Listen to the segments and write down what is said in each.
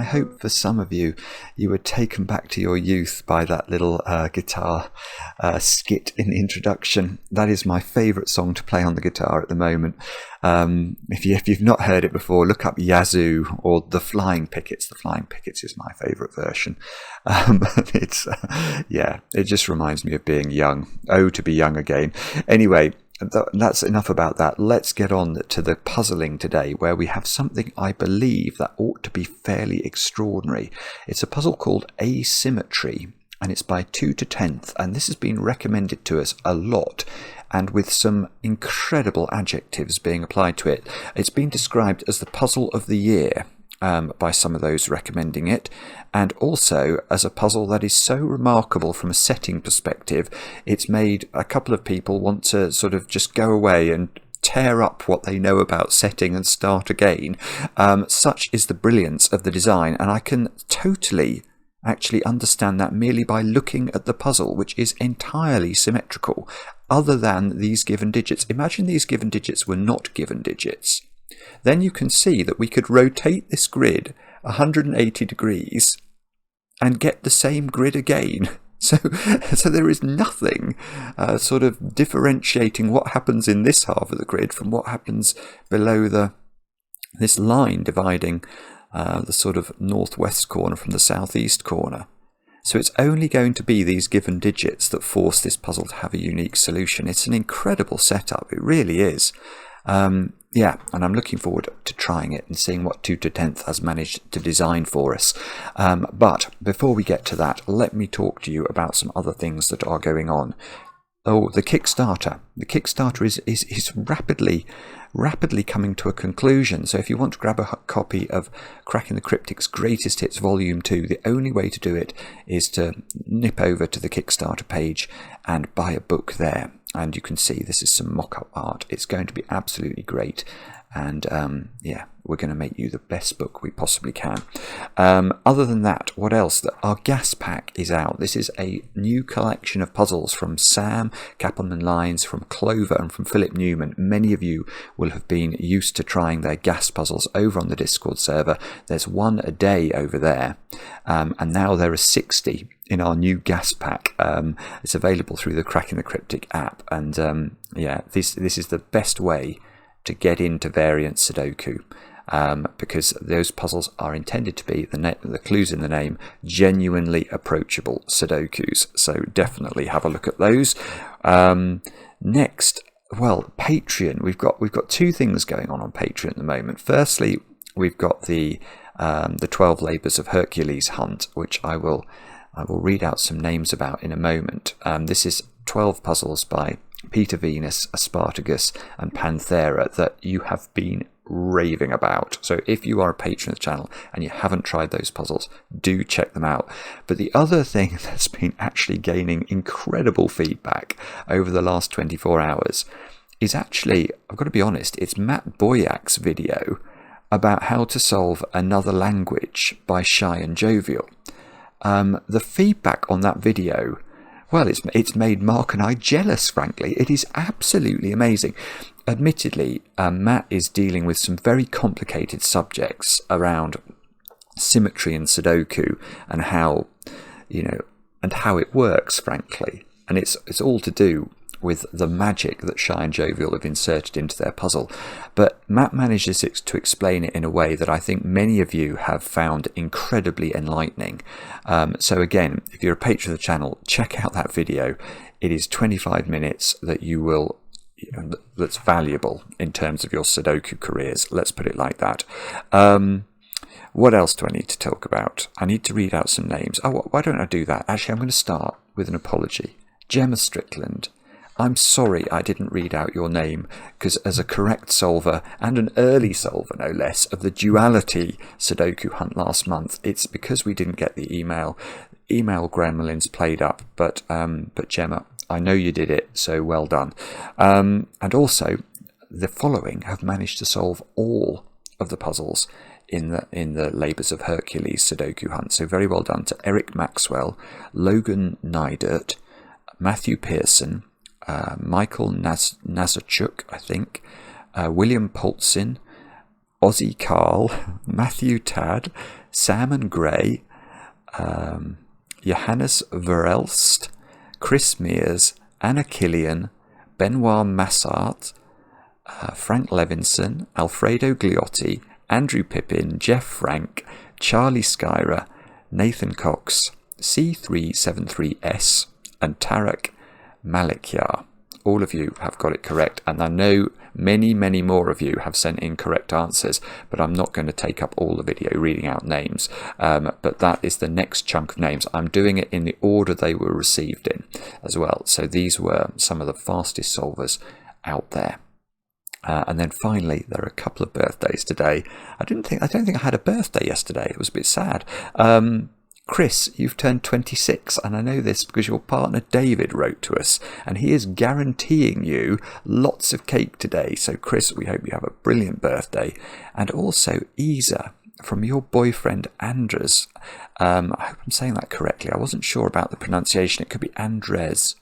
hope for some of you, you were taken back to your youth by that little guitar skit in the introduction. That is my favourite song to play on the guitar at the moment. If you've not heard it before, look up Yazoo or The Flying Pickets. The Flying Pickets is my favourite version. It just reminds me of being young. Oh, to be young again. Anyway, that's enough about that. Let's get on to the puzzling today, where we have something I believe that ought to be fairly extraordinary. It's a puzzle called Asymmetry, and it's by 2 to 10th, and this has been recommended to us a lot, and with some incredible adjectives being applied to it. It's been described as the puzzle of the year by some of those recommending it, and also as a puzzle that is so remarkable from a setting perspective, it's made a couple of people want to sort of just go away and tear up what they know about setting and start again. Such is the brilliance of the design, and I can totally actually understand that merely by looking at the puzzle, which is entirely symmetrical, other than these given digits. Imagine these given digits were not given digits. Then you can see that we could rotate this grid 180 degrees and get the same grid again. So there is nothing sort of differentiating what happens in this half of the grid from what happens below this line dividing the sort of northwest corner from the southeast corner. So it's only going to be these given digits that force this puzzle to have a unique solution. It's an incredible setup, it really is. And I'm looking forward to trying it and seeing what 2 to 10th has managed to design for us. But before we get to that, let me talk to you about some other things that are going on. Oh, the Kickstarter. The Kickstarter is rapidly coming to a conclusion. So if you want to grab a copy of Cracking the Cryptic's Greatest Hits Volume 2, the only way to do it is to nip over to the Kickstarter page and buy a book there. And you can see this is some mock-up art. It's going to be absolutely great. And we're going to make you the best book we possibly can. Other than that, what else? Our gas pack is out. This is a new collection of puzzles from Sam, Kappelman Lines, from Clover and from Philip Newman. Many of you will have been used to trying their gas puzzles over on the Discord server. There's one a day over there. And now there are 60 in our new gas pack. It's available through the Cracking the Cryptic app. And this is the best way to get into variant Sudoku, because those puzzles are intended to be, the clues in the name, genuinely approachable Sudokus. So definitely have a look at those. Next, well, Patreon. We've got two things going on Patreon at the moment. Firstly, we've got the 12 Labours of Hercules hunt, which I will read out some names about in a moment. This is 12 puzzles by Peter Veenis, Aspartagcus and Panthera that you have been raving about. So if you are a patron of the channel and you haven't tried those puzzles, do check them out. But the other thing that's been actually gaining incredible feedback over the last 24 hours is actually, I've got to be honest, it's Matt Bouyack's video about how to solve Another Language by Shye and Jovial. The feedback on that video, well, it's made Mark and I jealous, frankly. It is absolutely amazing. Admittedly, Matt is dealing with some very complicated subjects around symmetry and Sudoku and how it works, frankly. And it's all to do with the magic that Shye and Jovial have inserted into their puzzle. But Matt manages to explain it in a way that I think many of you have found incredibly enlightening. So again, if you're a patron of the channel, check out that video. It is 25 minutes that that's valuable in terms of your Sudoku careers. Let's put it like that. What else do I need to talk about? I need to read out some names. Oh, why don't I do that? Actually, I'm going to start with an apology. Gemma Strickland, I'm sorry I didn't read out your name, because as a correct solver, and an early solver no less, of the duality Sudoku hunt last month, it's because we didn't get the email. Email gremlins played up, but Gemma, I know you did it, so well done. And also, the following have managed to solve all of the puzzles in the Labours of Hercules Sudoku hunt, so very well done to Eric Maxwell, Logan Nydert, Matthew Pearson, Michael Nazarchuk, I think, William Poltzin, Ozzy Carl, Matthew Tad, Salmon Gray, Johannes Verelst, Chris Mears, Anna Killian, Benoit Massart, Frank Levinson, Alfredo Gliotti, Andrew Pippin, Jeff Frank, Charlie Skyra, Nathan Cox, C373S, and Tarek Malikyar. All of you have got it correct, and I know many, many more of you have sent in correct answers, but I'm not going to take up all the video reading out names. But that is the next chunk of names. I'm doing it in the order they were received in as well. So these were some of the fastest solvers out there. And then finally, there are a couple of birthdays today. I don't think I had a birthday yesterday. It was a bit sad. Chris, you've turned 26, and I know this because your partner David wrote to us, and he is guaranteeing you lots of cake today. So Chris, we hope you have a brilliant birthday. And also Isa, from your boyfriend Andres. I hope I'm saying that correctly. I wasn't sure about the pronunciation. It could be Andres.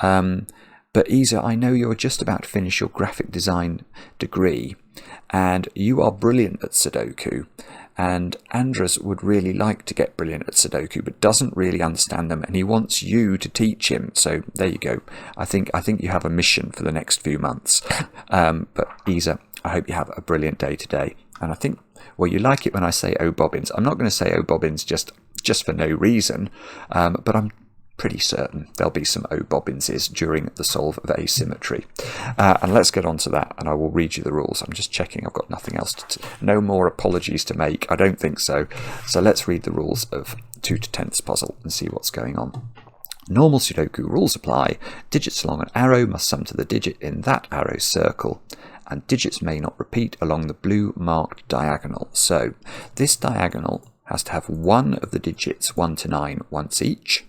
But Isa, I know you're just about to finish your graphic design degree, and you are brilliant at Sudoku. And Andres would really like to get brilliant at Sudoku, but doesn't really understand them, and he wants you to teach him. So there you go. I think you have a mission for the next few months. But Isa, I hope you have a brilliant day today. And I think, well, you like it when I say "Oh Bobbins." I'm not going to say "Oh Bobbins" just for no reason, but I'm pretty certain there'll be some "Oh Bobbinses" during the solve of asymmetry. And let's get on to that, and I will read you the rules. I'm just checking I've got nothing else no more apologies to make. I don't think so. So let's read the rules of 2 to 10th puzzle and see what's going on. Normal Sudoku rules apply. Digits along an arrow must sum to the digit in that arrow's circle, and digits may not repeat along the blue marked diagonal. So this diagonal has to have one of the digits 1 to 9 once each.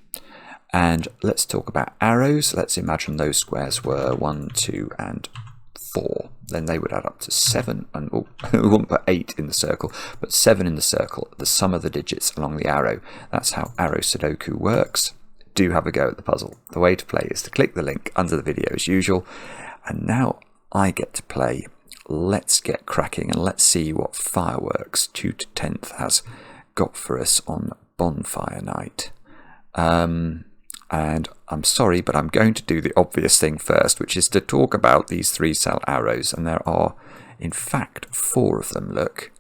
And let's talk about arrows. Let's imagine those squares were 1, 2, and 4. Then they would add up to 7. And we wouldn't put 8 in the circle, but 7 in the circle, the sum of the digits along the arrow. That's how arrow Sudoku works. Do have a go at the puzzle. The way to play is to click the link under the video as usual. And now I get to play. Let's get cracking and let's see what fireworks 2 to 10th has got for us on bonfire night. And I'm sorry, but I'm going to do the obvious thing first, which is to talk about these 3-cell arrows. And there are, in fact, 4 of them, look.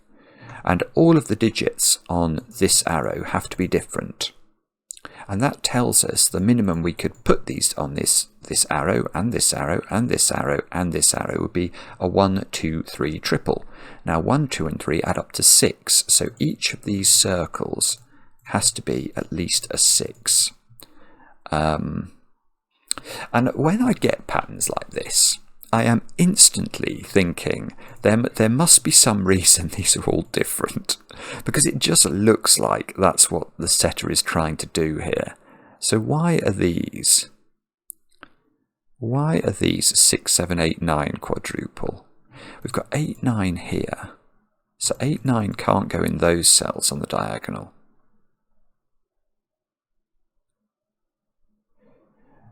And all of the digits on this arrow have to be different. And that tells us the minimum we could put these on this arrow, and this arrow, and this arrow, and this arrow would be a 1, 2, 3 triple. Now 1, 2, and 3 add up to 6. So each of these circles has to be at least a 6. And when I get patterns like this, I am instantly thinking there must be some reason these are all different, because it just looks like that's what the setter is trying to do here. So why are these 6, 7, 8, 9 quadruple? We've got 8, 9 here, so 8, 9 can't go in those cells on the diagonal.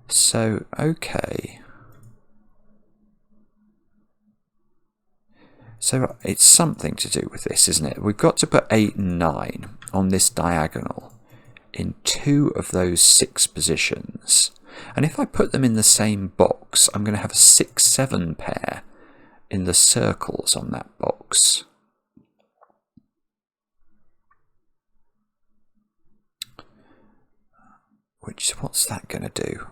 So, okay. So it's something to do with this, isn't it? We've got to put 8 and 9 on this diagonal in 2 of those 6 positions. And if I put them in the same box, I'm going to have a 6, 7 pair in the circles on that box. What's that going to do?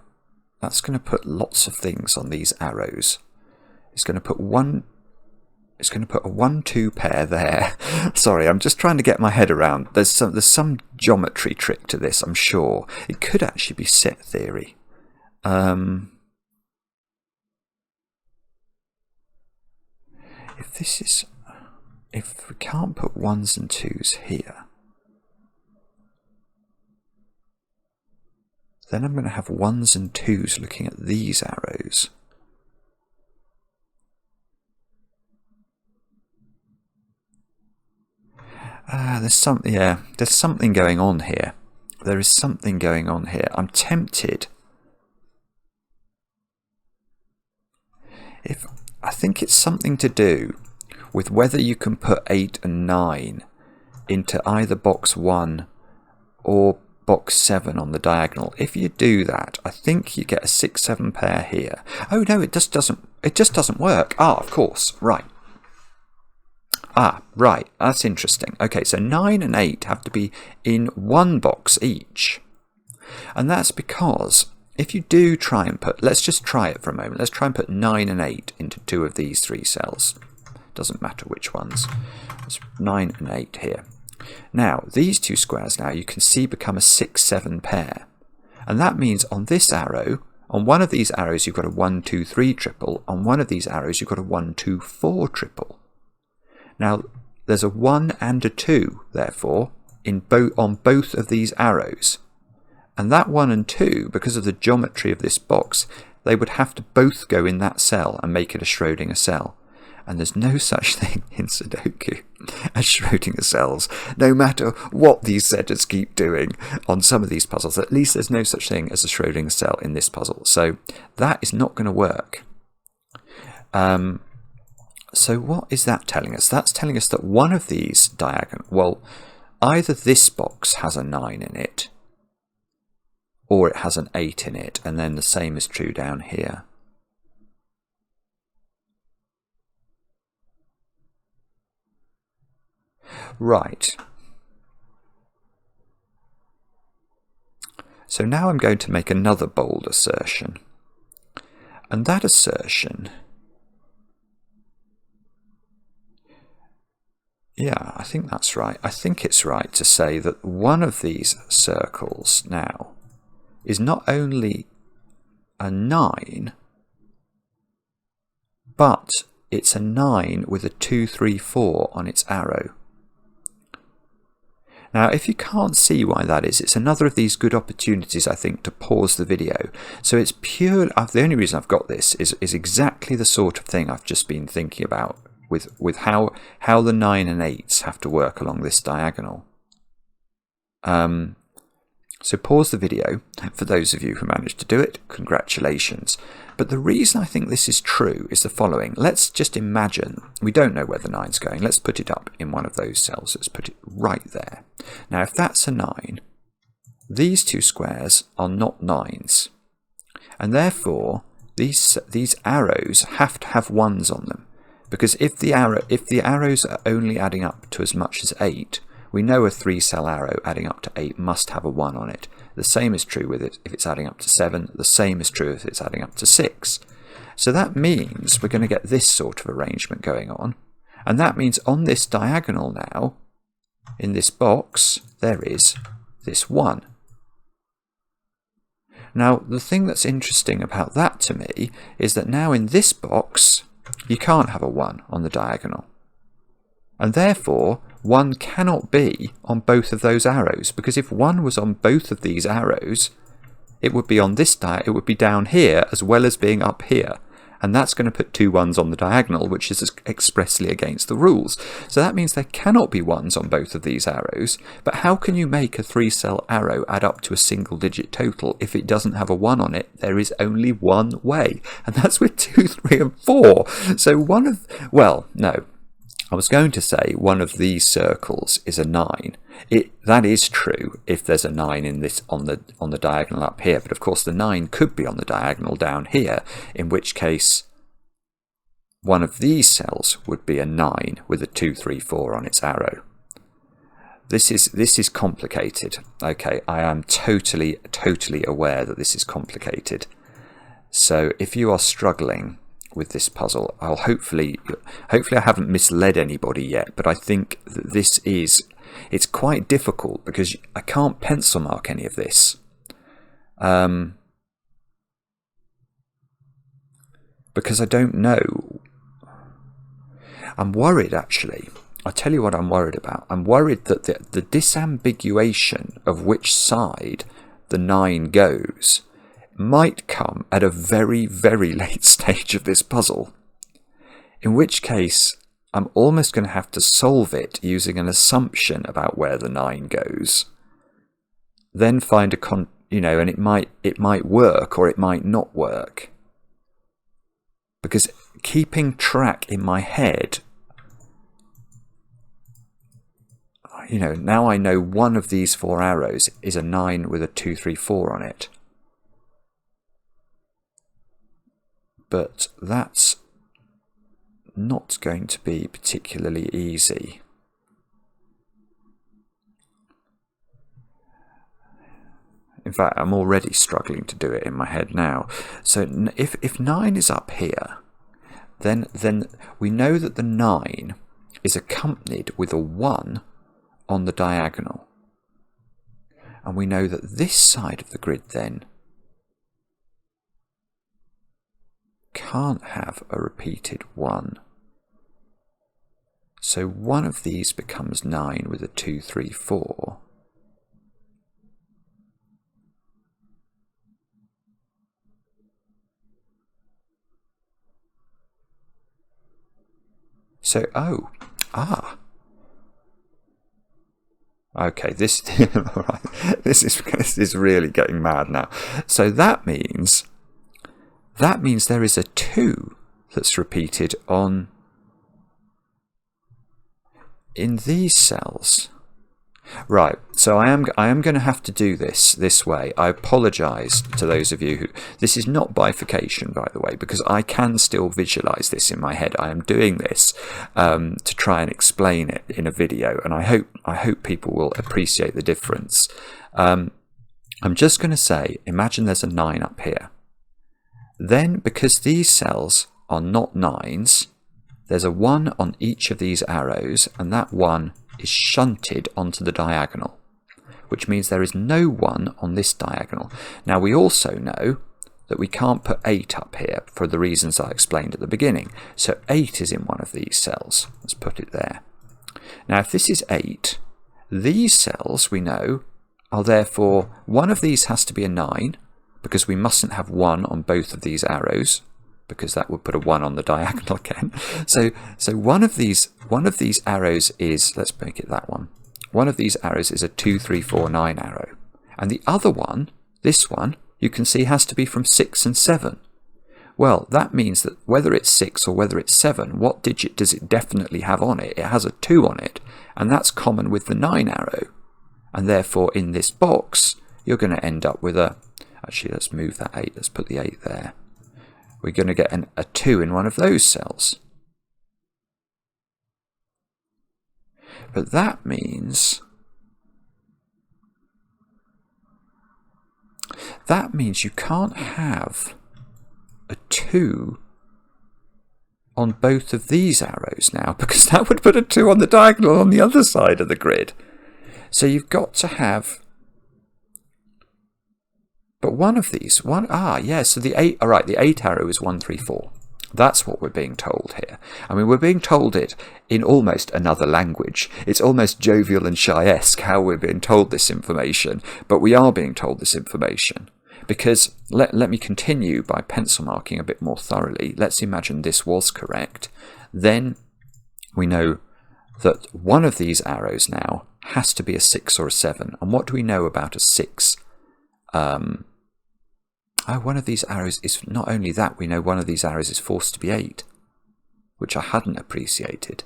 That's going to put lots of things on these arrows. It's going to put a 1-2 pair there. Sorry, I'm just trying to get my head around. There's some geometry trick to this, I'm sure. It could actually be set theory. If we can't put 1s and 2s here, then I'm going to have 1s and 2s looking at these arrows. There's something going on here. There is something going on here. I'm tempted. I think it's something to do with whether you can put 8 and 9 into either box 1 or box 7 on the diagonal. If you do that, I think you get a 6-7 pair here. Oh no, it just doesn't work. Ah, of course, right. Ah, right, that's interesting. Okay, so 9 and 8 have to be in one box each. And that's because if you do try and put, let's just try it for a moment. Let's try and put 9 and 8 into 2 of these 3 cells. Doesn't matter which ones. It's 9 and 8 here. Now, these 2 squares now you can see become a 6-7 pair. And that means on this arrow, on one of these arrows you've got a 1, 2, 3 triple. On one of these arrows you've got a 1, 2, 4 triple. Now, there's a 1 and a 2, therefore, on both of these arrows. And that 1 and 2, because of the geometry of this box, they would have to both go in that cell and make it a Schrödinger cell. And there's no such thing in Sudoku as Schrödinger cells. No matter what these setters keep doing on some of these puzzles, at least there's no such thing as a Schrödinger cell in this puzzle. So that is not going to work. So what is that telling us? That's telling us that one of these diagonal, well, either this box has a 9 in it, or it has an 8 in it, and then the same is true down here. Right. So now I'm going to make another bold assertion. And that assertion, yeah, I think that's right. I think it's right to say that one of these circles now is not only a 9, but it's a 9 with a 2, 3, 4 on its arrow. Now, if you can't see why that is, it's another of these good opportunities, I think, to pause the video. So it's pure. The only reason I've got this is exactly the sort of thing I've just been thinking about with how the 9 and 8s have to work along this diagonal. So pause the video. For those of you who managed to do it, congratulations. But the reason I think this is true is the following. Let's just imagine, we don't know where the 9's going. Let's put it up in one of those cells. Let's put it right there. Now, if that's a 9, these 2 squares are not 9s. And therefore, these arrows have to have 1s on them. Because if the arrows are only adding up to as much as 8, we know a 3-cell arrow adding up to 8 must have a 1 on it. The same is true with it if it's adding up to 7. The same is true if it's adding up to 6. So that means we're going to get this sort of arrangement going on. And that means on this diagonal now, in this box, there is this 1. Now, the thing that's interesting about that to me is that now in this box, you can't have a 1 on the diagonal. And therefore, 1 cannot be on both of those arrows, because if 1 was on both of these arrows, it would be on this it would be down here as well as being up here. And that's going to put 2 1s on the diagonal, which is expressly against the rules. So that means there cannot be 1s on both of these arrows. But how can you make a 3-cell arrow add up to a single-digit total if it doesn't have a 1 on it? There is only one way, and that's with 2, 3, and 4. So well, no. I was going to say one of these circles is a 9. That is true if there's a 9 in this on the diagonal up here, but of course the 9 could be on the diagonal down here, in which case one of these cells would be a 9 with a 2, 3, 4 on its arrow. This is complicated. Okay, I am totally aware that this is complicated. So if you are struggling with this puzzle, I'll hopefully I haven't misled anybody yet, but I think that it's quite difficult because I can't pencil mark any of this, because I don't know. I'm worried, actually. I'll tell you what I'm worried about. I'm worried that the disambiguation of which side the 9 goes might come at a very, very late stage of this puzzle, in which case I'm almost going to have to solve it using an assumption about where the 9 goes, then find and it might work or it might not work, because keeping track in my head, you know, now I know one of these 4 arrows is a 9 with a 2, 3, 4 on it. But that's not going to be particularly easy. In fact, I'm already struggling to do it in my head now. So if 9 is up here, then we know that the 9 is accompanied with a 1 on the diagonal. And we know that this side of the grid then can't have a repeated 1. So one of these becomes 9 with a 2, 3, 4. So, okay, this right, this is really getting mad now. So that means there is a 2 that's repeated in these cells. Right, so I am going to have to do this way. I apologise to those of you who... This is not bifurcation, by the way, because I can still visualise this in my head. I am doing this to try and explain it in a video, and I hope people will appreciate the difference. I'm just going to say, imagine there's a 9 up here. Then, because these cells are not 9s, there's a 1 on each of these arrows, and that 1 is shunted onto the diagonal, which means there is no 1 on this diagonal. Now we also know that we can't put 8 up here for the reasons I explained at the beginning. So 8 is in one of these cells. Let's put it there. Now if this is 8, these cells we know are therefore, one of these has to be a 9, because we mustn't have 1 on both of these arrows, because that would put a 1 on the diagonal again. So one of these arrows is, let's make it that one. One of these arrows is a 2, 3, 4, 9 arrow. And the other one, this one, you can see has to be from 6 and 7. Well, that means that whether it's 6 or whether it's 7, what digit does it definitely have on it? It has a 2 on it, and that's common with the 9 arrow. And therefore, in this box, you're going to end up with a... Actually, let's move that 8. Let's put the 8 there. We're going to get a 2 in one of those cells. But that means you can't have a 2 on both of these arrows now, because that would put a 2 on the diagonal on the other side of the grid. So you've got to have... But one of these, so the 8, all right, the 8 arrow is 1, 3, 4. That's what we're being told here. I mean, we're being told it in almost another language. It's almost jovial and shy-esque how we're being told this information, but we are being told this information. Because, let me continue by pencil marking a bit more thoroughly. Let's imagine this was correct. Then we know that one of these arrows now has to be a 6 or a 7. And what do we know about a 6? One of these arrows is, not only that, we know one of these arrows is forced to be 8, which I hadn't appreciated.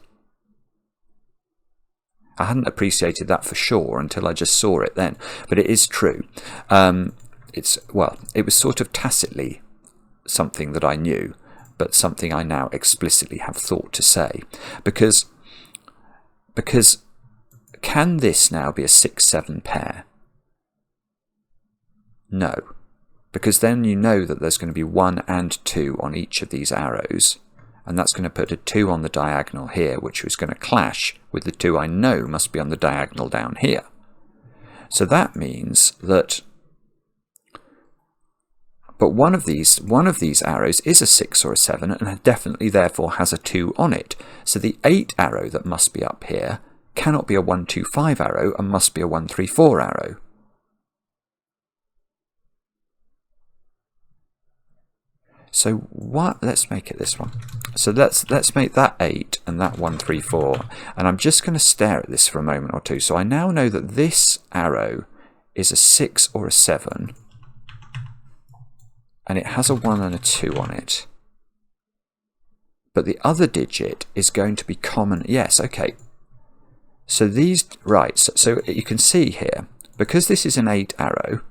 I hadn't appreciated that for sure until I just saw it then, but it is true. It was sort of tacitly something that I knew, but something I now explicitly have thought to say. Because can this now be a 6-7 pair? No. Because then you know that there's going to be 1 and 2 on each of these arrows, and that's going to put a 2 on the diagonal here, which is going to clash with the 2 I know must be on the diagonal down here. So that means that... But one of these arrows is a 6 or a 7, and definitely therefore has a 2 on it. So the 8 arrow that must be up here cannot be a 1, 2, 5 arrow, and must be a 1, 3, 4 arrow. So what? Let's make it this one. So let's make that 8 and that 1, 3, 4. And I'm just going to stare at this for a moment or two. So I now know that this arrow is a 6 or a 7. And it has a 1 and a 2 on it. But the other digit is going to be common. Yes, okay. So these, right, so you can see here, because this is an 8 arrow,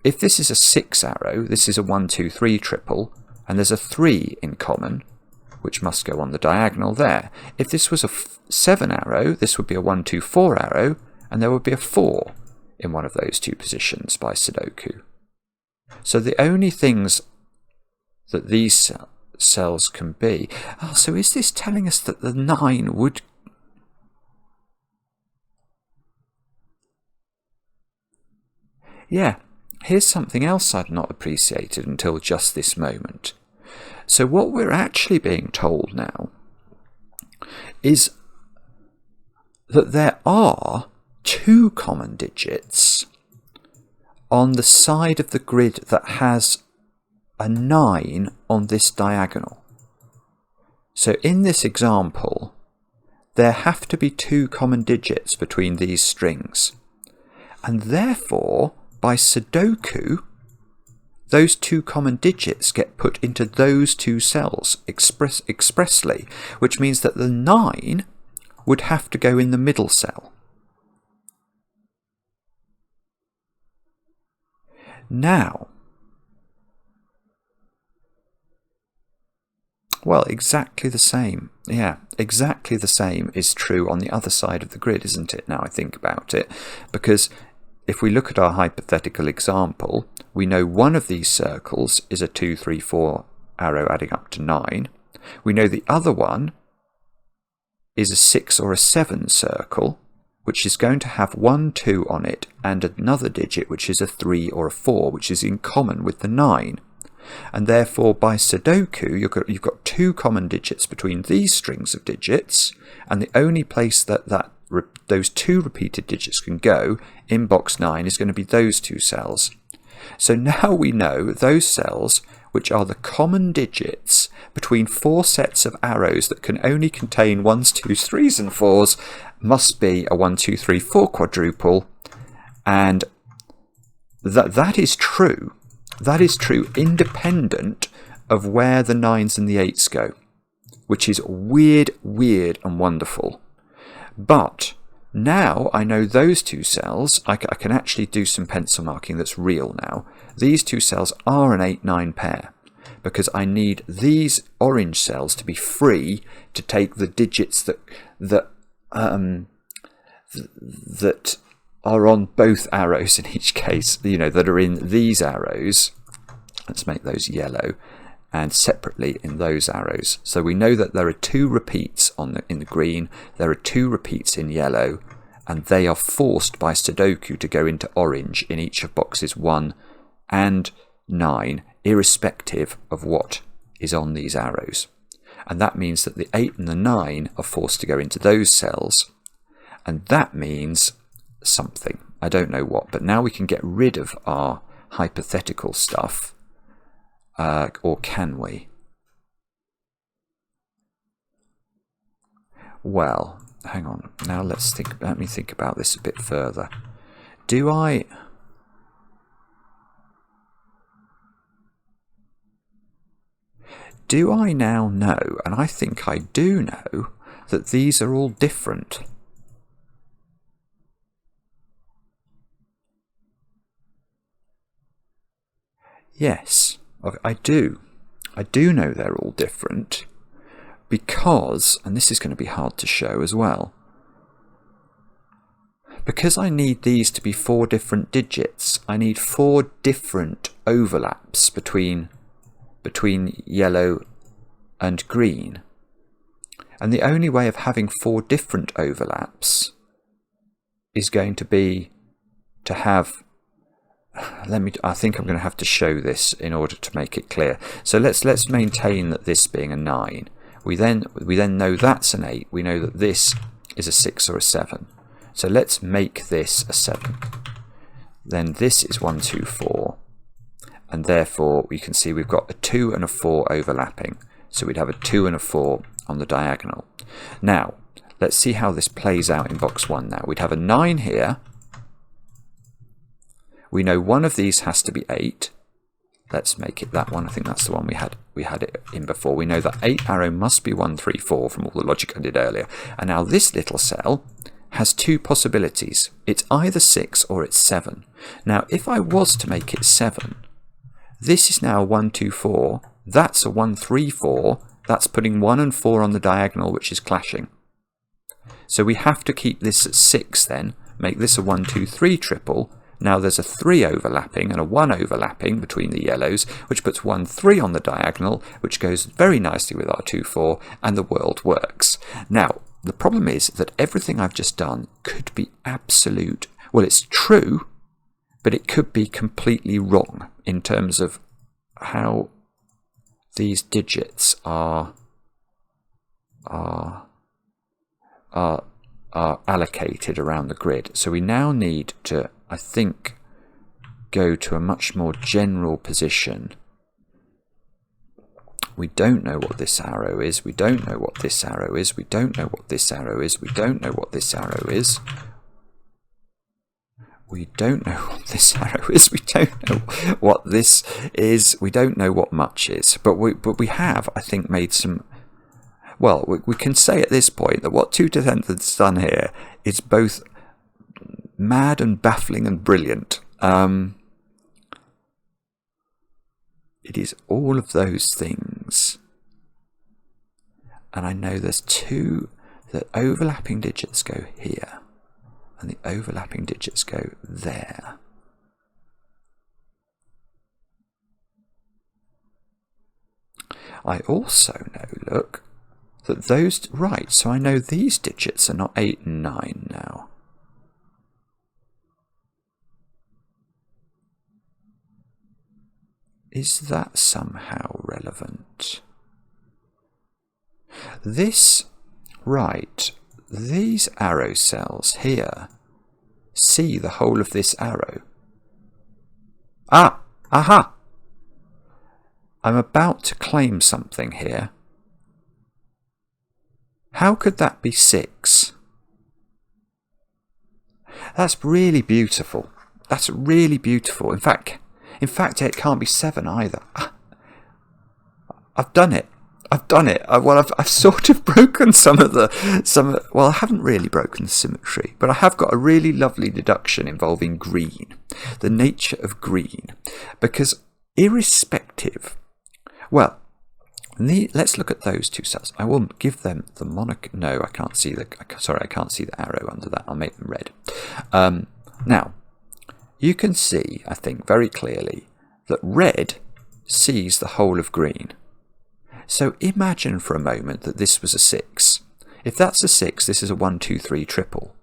if this is a 6 arrow, this is a 1, 2, 3 triple, and there's a 3 in common, which must go on the diagonal there. If this was a 7 arrow, this would be a 1, 2, 4 arrow, and there would be a 4 in one of those two positions by Sudoku. So the only things that these cells can be... Oh, so is this telling us that the 9 would... Yeah, here's something else I'd not appreciated until just this moment. So what we're actually being told now is that there are 2 common digits on the side of the grid that has a 9 on this diagonal. So in this example, there have to be 2 common digits between these strings. And therefore, by Sudoku, those 2 common digits get put into those 2 cells expressly, which means that the 9 would have to go in the middle cell. Now, well, exactly the same. Yeah, exactly the same is true on the other side of the grid, isn't it, now I think about it? Because if we look at our hypothetical example, we know one of these circles is a 2, 3, 4 arrow adding up to 9. We know the other one is a 6 or a 7 circle, which is going to have 1, 2 on it, and another digit which is a 3 or a 4, which is in common with the 9. And therefore, by Sudoku, you've got 2 common digits between these strings of digits, and the only place that those 2 repeated digits can go in box 9 is going to be those 2 cells. So now we know those cells, which are the common digits between 4 sets of arrows that can only contain 1s, 2s, 3s and 4s, must be a 1, 2, 3, 4 quadruple. And that is true. That is true independent of where the 9s and the 8s go, which is weird, and wonderful. But now I know those 2 cells, I can actually do some pencil marking that's real now. These 2 cells are an 8-9 pair, because I need these orange cells to be free to take the digits that are on both arrows in each case, that are in these arrows. Let's make those yellow, and separately in those arrows. So we know that there are 2 repeats in the green, there are 2 repeats in yellow, and they are forced by Sudoku to go into orange in each of boxes 1 and 9, irrespective of what is on these arrows. And that means that the 8 and the 9 are forced to go into those cells, and that means something. I don't know what, but now we can get rid of our hypothetical stuff. Or can we? Well, hang on. Now let me think about this a bit further. Do I now know, and I think I do know, that these are all different? Yes. I do. I do know they're all different because, and this is going to be hard to show as well, because I need these to be 4 different digits, I need 4 different overlaps between yellow and green. And the only way of having 4 different overlaps is going to be to have... I think I'm going to have to show this in order to make it clear. So let's maintain that this being a 9. We then know that's an 8. We know that this is a 6 or a 7. So let's make this a 7. Then this is 1, 2, 4. And therefore we can see we've got a 2 and a 4 overlapping. So we'd have a 2 and a 4 on the diagonal. Now, let's see how this plays out in box 1 now. We'd have a 9 here. We know one of these has to be 8. let's make it that one. I think that's the one we had it in before. We know that 8 arrow must be 1, 3, 4 from all the logic I did earlier. And now this little cell has 2 possibilities. It's either 6 or it's 7. Now, if I was to make it 7, this is now 1, 2, 4. That's a 1, 3, 4. That's putting 1 and 4 on the diagonal, which is clashing. So we have to keep this at 6 then, make this a 1, 2, 3 triple. Now there's a 3 overlapping and a 1 overlapping between the yellows, which puts 1, 3 on the diagonal, which goes very nicely with our 2, 4, and the world works. Now, the problem is that everything I've just done could be absolute. Well, it's true, but it could be completely wrong in terms of how these digits are allocated around the grid. So we now need to, I think, go to a much more general position. We don't know what this arrow is. We don't know what this arrow is. We don't know what this arrow is. We don't know what this arrow is. We don't know what this arrow is. We don't know what this is. We don't know what much is. But we have, I think, made some... Well, we can say at this point that what 2 to the 10th has done here is both mad and baffling and brilliant. It is all of those things. And I know there's 2, the overlapping digits go here, and the overlapping digits go there. I also know, look, that those, right, so I know these digits are not 8 and 9 now. Is that somehow relevant? This, right, these arrow cells here see the whole of this arrow. Ah, aha! I'm about to claim something here. How could that be 6? That's really beautiful. That's really beautiful. In fact, it can't be 7 either. I've done it. I've done it. I've sort of broken well, I haven't really broken the symmetry, but I have got a really lovely deduction involving green, the nature of green, because irrespective, well, let's look at those 2 cells. I will give them the no, I can't see I can't see the arrow under that. I'll make them red. Now, you can see, I think, very clearly that red sees the whole of green. So imagine for a moment that this was a 6. If that's a 6, this is a 1, 2, 3 triple.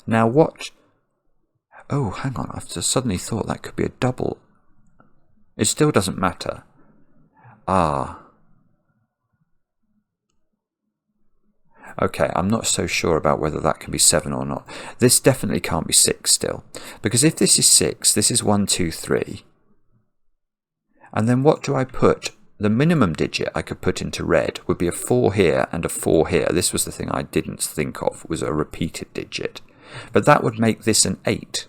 Now what? Oh, hang on, I've just suddenly thought that could be a double. It still doesn't matter. Ah. Okay, I'm not so sure about whether that can be 7 or not. This definitely can't be 6 still. Because if this is 6, this is 1, 2, 3. And then what do I put? The minimum digit I could put into red would be a 4 here and a 4 here. This was the thing I didn't think of, was a repeated digit. But that would make this an 8.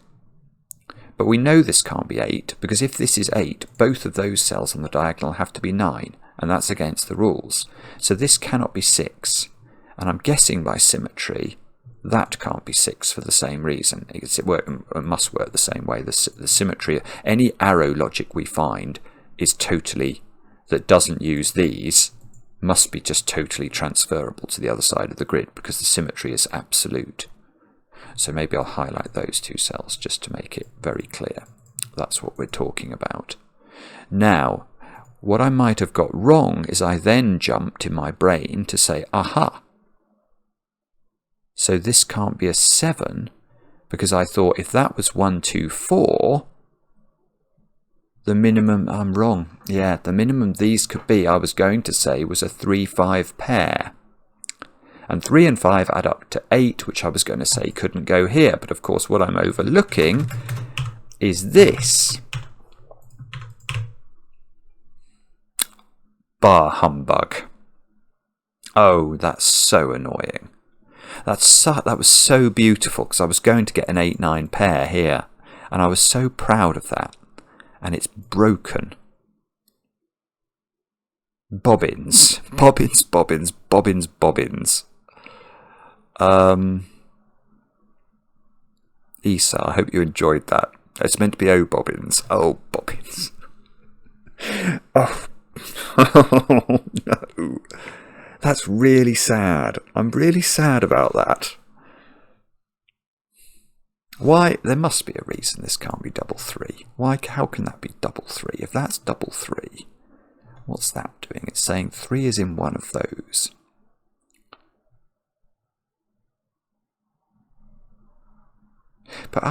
But we know this can't be 8, because if this is 8, both of those cells on the diagonal have to be 9, and that's against the rules. So this cannot be 6. And I'm guessing by symmetry, that can't be 6 for the same reason. It must work the same way. The symmetry, any arrow logic we find is totally, that doesn't use these, must be just totally transferable to the other side of the grid, because the symmetry is absolute. So maybe I'll highlight those 2 cells just to make it very clear. That's what we're talking about. Now, what I might have got wrong is I then jumped in my brain to say, aha! So this can't be a 7, because I thought if that was 1, 2, 4, the minimum, I'm wrong. Yeah, the minimum these could be, I was going to say, was a 3, 5 pair. And 3 and 5 add up to 8, which I was going to say couldn't go here. But of course, what I'm overlooking is this. Bah humbug. Oh, that's so annoying. That was so beautiful, because I was going to get an 8, 9 pair here. And I was so proud of that. And it's broken. Bobbins. Bobbins, bobbins, bobbins, bobbins. Esa, I hope you enjoyed that. It's meant to be oh bobbins. Oh bobbins. Oh. Oh no. That's really sad. I'm really sad about that. Why? There must be a reason this can't be double 3. Why? How can that be double 3? If that's double 3, what's that doing? It's saying 3 is in one of those. But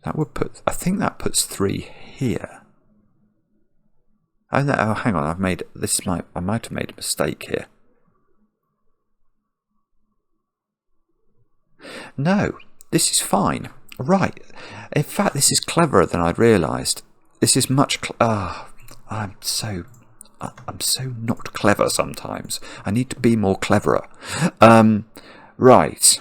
that would put, I think that puts 3 here. Oh, no, oh hang on, I might have made a mistake here. No, this is fine. Right. In fact, this is cleverer than I'd realised. This is much I'm so not clever sometimes. I need to be more cleverer. Right.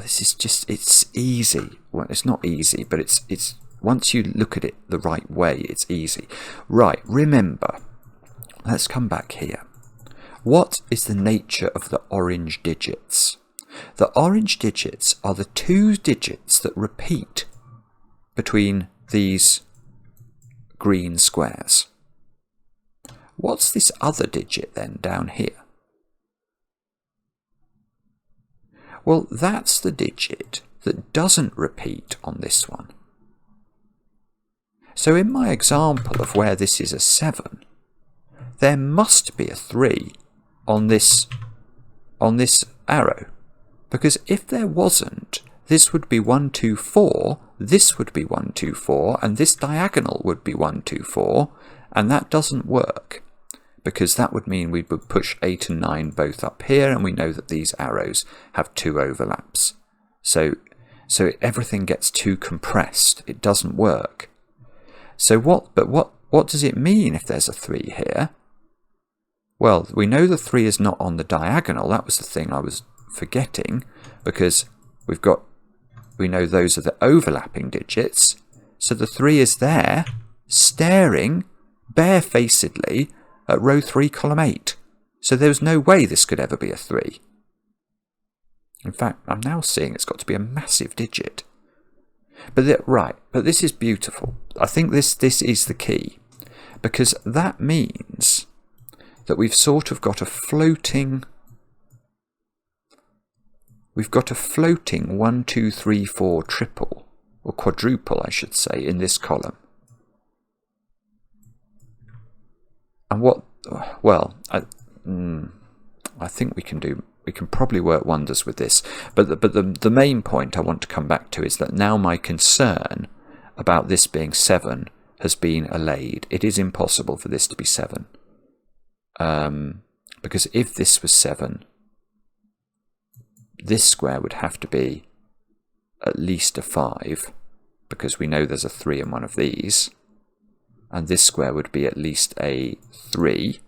This is just, it's easy. Well, it's not easy, but it's once you look at it the right way, it's easy. Right, remember, let's come back here. What is the nature of the orange digits? The orange digits are the 2 digits that repeat between these green squares. What's this other digit then down here? Well, that's the digit that doesn't repeat on this one. So in my example of where this is a 7, there must be a 3 on this arrow. Because if there wasn't, this would be 1, 2, 4, this would be 1, 2, 4, and this diagonal would be 1, 2, 4, and that doesn't work. Because that would mean we would push 8 and 9 both up here, and we know that these arrows have 2 overlaps. So everything gets too compressed. It doesn't work. So what does it mean if there's a 3 here? Well, we know the 3 is not on the diagonal. That was the thing I was forgetting, because we know those are the overlapping digits. So the 3 is there, staring barefacedly at row 3, column 8. So there's no way this could ever be a 3. In fact, I'm now seeing it's got to be a massive digit. But this is beautiful. I think this is the key, because that means that we've sort of got a floating. We've got a floating 1, 2, 3, 4 triple, or quadruple, I should say, in this column. And what? Well, I think we can probably work wonders with this. But the main point I want to come back to is that now my concern about this being 7 has been allayed. It is impossible for this to be 7. Because if this was 7, this square would have to be at least a 5, because we know there's a 3 in one of these. And this square would be at least a 3,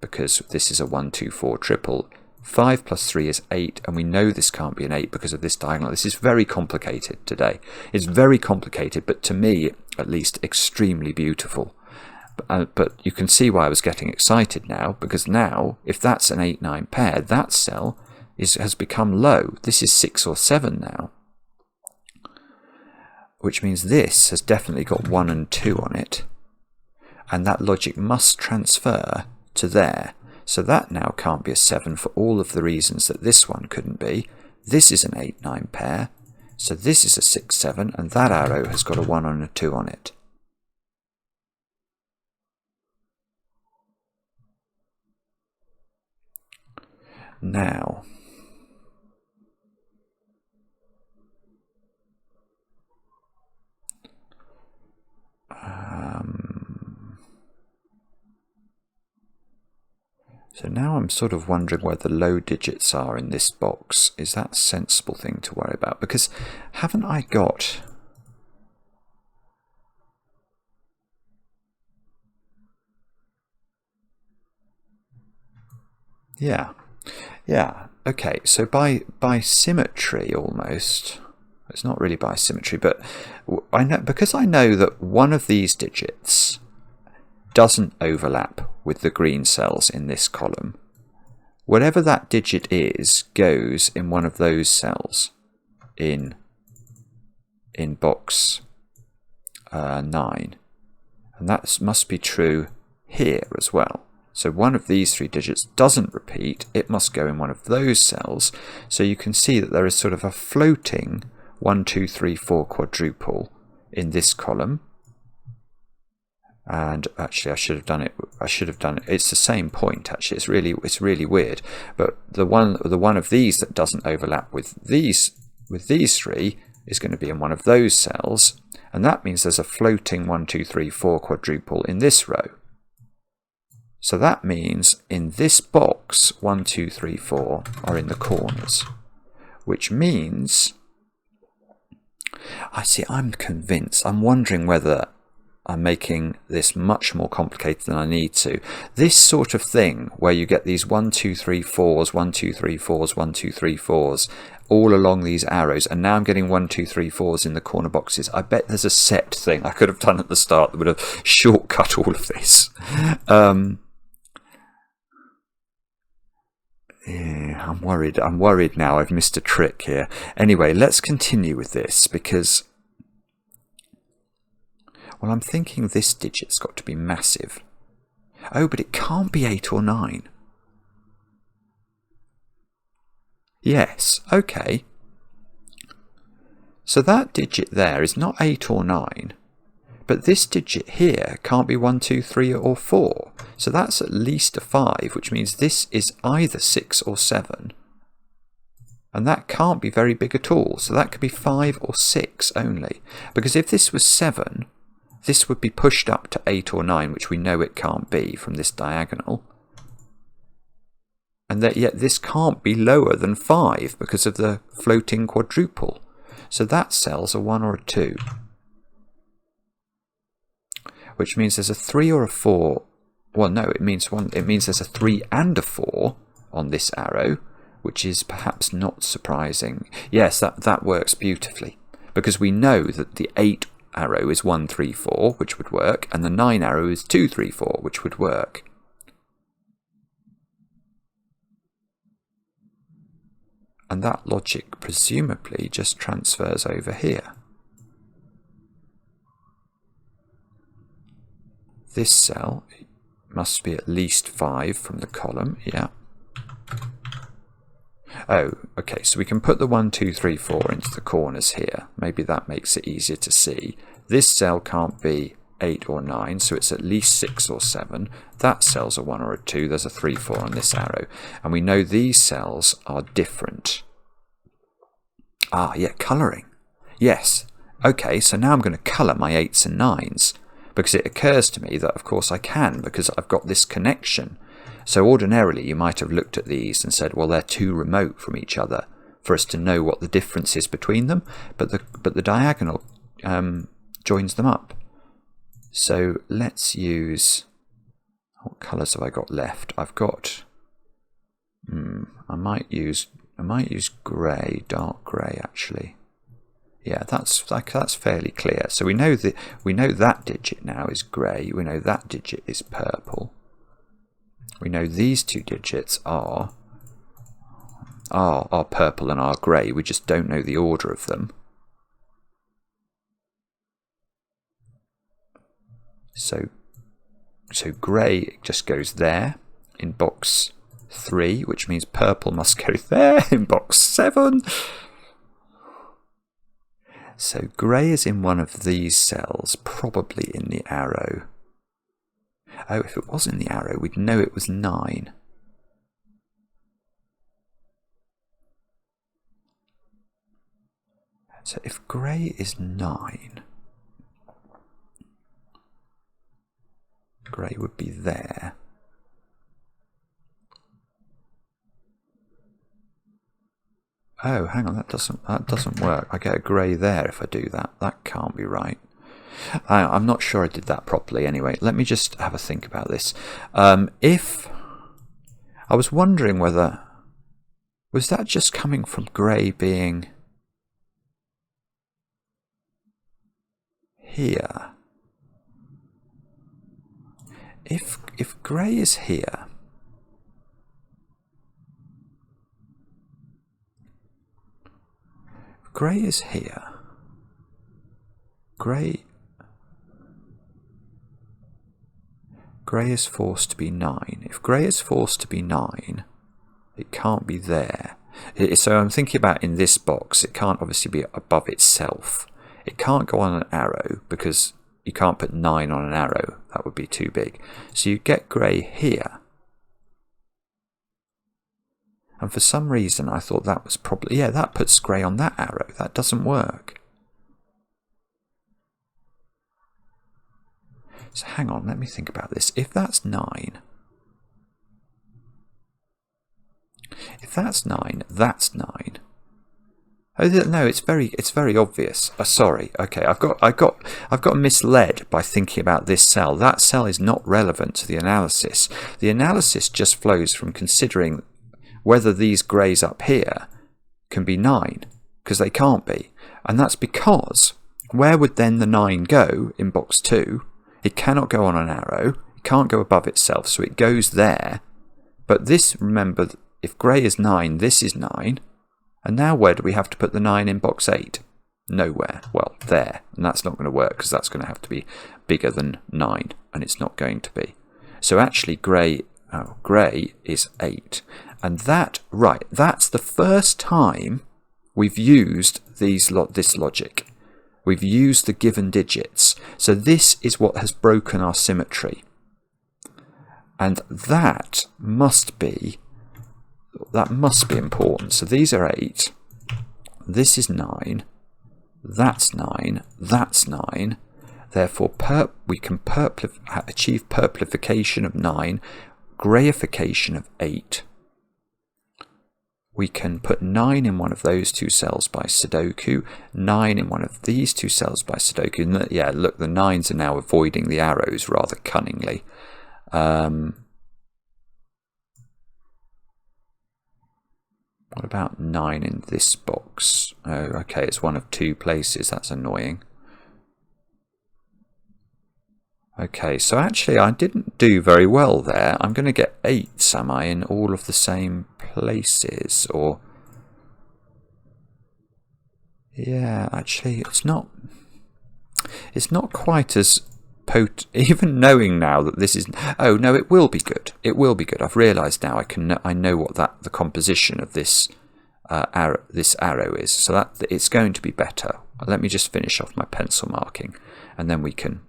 because this is a 1, 2, 4 triple. 5 plus 3 is 8, and we know this can't be an 8 because of this diagonal. This is very complicated today. It's very complicated, but to me, at least, extremely beautiful. But you can see why I was getting excited now, because now, if that's an 8-9 pair, that cell has become low. This is 6 or 7 now, which means this has definitely got 1 and 2 on it, and that logic must transfer to there. So that now can't be a 7 for all of the reasons that this one couldn't be. This is an 8-9 pair, so this is a 6-7, and that arrow has got a 1 and a 2 on it. Now, so now I'm sort of wondering where the low digits are in this box. Is that a sensible thing to worry about? Because haven't I got... Yeah, okay, so by symmetry almost, It's not really by symmetry, but I know, because I know that one of these digits doesn't overlap with the green cells in this column. Whatever that digit is goes in one of those cells in box 9. And that must be true here as well. So one of these 3 digits doesn't repeat. It must go in one of those cells. So you can see that there is sort of a floating 1, 2, 3, 4 quadruple in this column. And actually I should have done it. It's the same point actually. It's really weird. But the one of these that doesn't overlap with these 3 is going to be in one of those cells. And that means there's a floating 1, 2, 3, 4 quadruple in this row. So that means in this box, 1, 2, 3, 4 are in the corners, which means, I'm convinced. I'm wondering whether I'm making this much more complicated than I need to. This sort of thing where you get these 1, 2, 3, 4s, 1, 2, 3, 4s, 1, 2, 3, 4s all along these arrows, and now I'm getting 1, 2, 3, 4s in the corner boxes. I bet there's a set thing I could have done at the start that would have shortcut all of this. Yeah, I'm worried now. I've missed a trick here. Anyway, let's continue with this because, well, I'm thinking this digit's got to be massive. Oh, but it can't be 8 or 9. Yes, okay. So that digit there is not 8 or 9. But this digit here can't be 1, 2, 3 or 4. So that's at least a 5, which means this is either 6 or 7. And that can't be very big at all. So that could be 5 or 6 only. Because if this was 7, this would be pushed up to 8 or 9, which we know it can't be from this diagonal. And yet this can't be lower than 5 because of the floating quadruple. So that cell's a 1 or a 2. Which means there's a 3 or a 4. Well, no, it means there's a 3 and a 4 on this arrow, which is perhaps not surprising. Yes, that works beautifully, because we know that the 8 arrow is 1, 3, 4, which would work, and the 9 arrow is 2, 3, 4, which would work. And that logic presumably just transfers over here. This cell must be at least 5 from the column, yeah. Oh, okay, so we can put the 1, 2, 3, 4 into the corners here. Maybe that makes it easier to see. This cell can't be 8 or 9, so it's at least 6 or 7. That cell's a 1 or a 2. There's a 3, 4 on this arrow. And we know these cells are different. Ah, yeah, colouring. Yes. Okay, so now I'm going to colour my 8s and 9s. Because it occurs to me that, of course, I can, because I've got this connection. So ordinarily, you might have looked at these and said, well, they're too remote from each other for us to know what the difference is between them. But the diagonal joins them up. So let's use... What colours have I got left? I've got... I might use grey, dark grey, actually. Yeah, that's fairly clear. So we know that digit now is grey. We know that digit is purple. We know these 2 digits are purple and are grey. We just don't know the order of them. So grey just goes there in box 3, which means purple must go there in box 7. So grey is in one of these cells, probably in the arrow. Oh, if it was in the arrow, we'd know it was 9. So if grey is 9, grey would be there. Oh, hang on, that doesn't work. I get a grey there if I do that. That can't be right. I'm not sure I did that properly. Anyway, let me just have a think about this. If I was wondering whether was that just coming from grey being here. If grey is here, grey is here, grey is forced to be 9. If grey is forced to be 9, it can't be there. So I'm thinking about in this box, it can't obviously be above itself. It can't go on an arrow because you can't put 9 on an arrow. That would be too big. So you get grey here. And for some reason I thought that was probably... yeah, that puts grey on that arrow. That doesn't work. So hang on, let me think about this. If that's 9... if that's 9, that's 9. Oh no, it's very obvious. Sorry. Okay, I've got misled by thinking about this cell. That cell is not relevant to the analysis. The analysis just flows from considering whether these greys up here can be 9, because they can't be. And that's because where would then the 9 go in box 2? It cannot go on an arrow. It can't go above itself, so it goes there. But this, remember, if grey is 9, this is 9. And now where do we have to put the 9 in box 8? Nowhere. Well, there. And that's not going to work because that's going to have to be bigger than 9. And it's not going to be. So actually grey is 8. And that's the first time we've used this logic. We've used the given digits. So this is what has broken our symmetry. And that must be important. So these are 8, this is 9, that's 9, that's 9. Therefore we can achieve purplification of 9, greyification of 8. We can put 9 in one of those two cells by sudoku, 9 in one of these two cells by sudoku. And yeah, look, the 9s are now avoiding the arrows rather cunningly. What about 9 in this box? Oh, okay, it's one of 2 places. That's annoying. Okay, so actually I didn't do very well there. I'm going to get 8, am I, in all of the same places? Or... yeah, actually it's not quite as potent, even knowing now that this is... oh no, it will be good. It will be good. I've realised now I know what the composition of this arrow is, so that it's going to be better. Let me just finish off my pencil marking, and then we can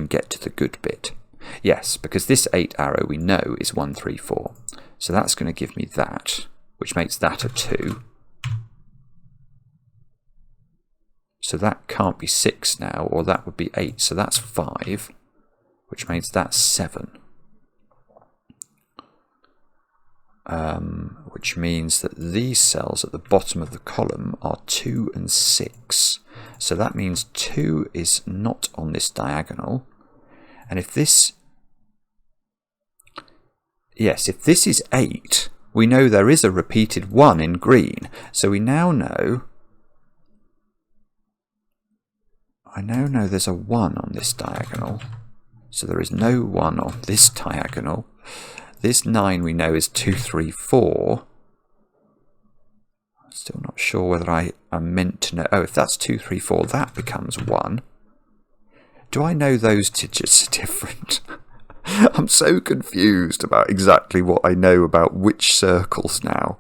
get to the good bit. Yes, because this 8 arrow we know is 1, 3, 4. So that's going to give me that, which makes that a 2. So that can't be 6 now, or that would be 8. So that's 5, which means that's 7. Which means that these cells at the bottom of the column are 2 and 6. So that means 2 is not on this diagonal. And if this... yes, if this is 8, we know there is a repeated 1 in green. So we now know... I now know there's a 1 on this diagonal. So there is no 1 on this diagonal. This 9 we know is 2, 3, 4. I'm still not sure whether I am meant to know. Oh, if that's 2, 3, 4, that becomes 1. Do I know those digits are different? I'm so confused about exactly what I know about which circles now.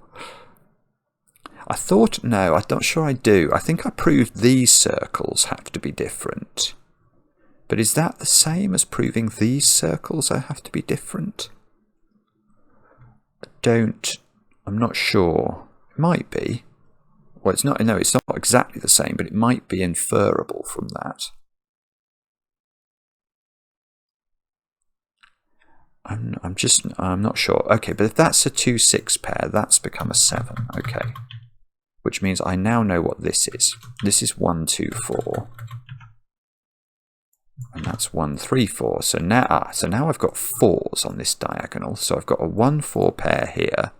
I thought, no, I'm not sure I do. I think I proved these circles have to be different. But is that the same as proving these circles have to be different? I'm not sure. It might be. Well, it's not. No, it's not exactly the same, but it might be inferable from that. I'm not sure. Okay, but if that's a 2, 6 pair, that's become a 7. Okay, which means I now know what this is. This is 1, 2, 4, and that's 1, 3, 4. So now I've got 4s on this diagonal. So I've got a 1, 4 pair here,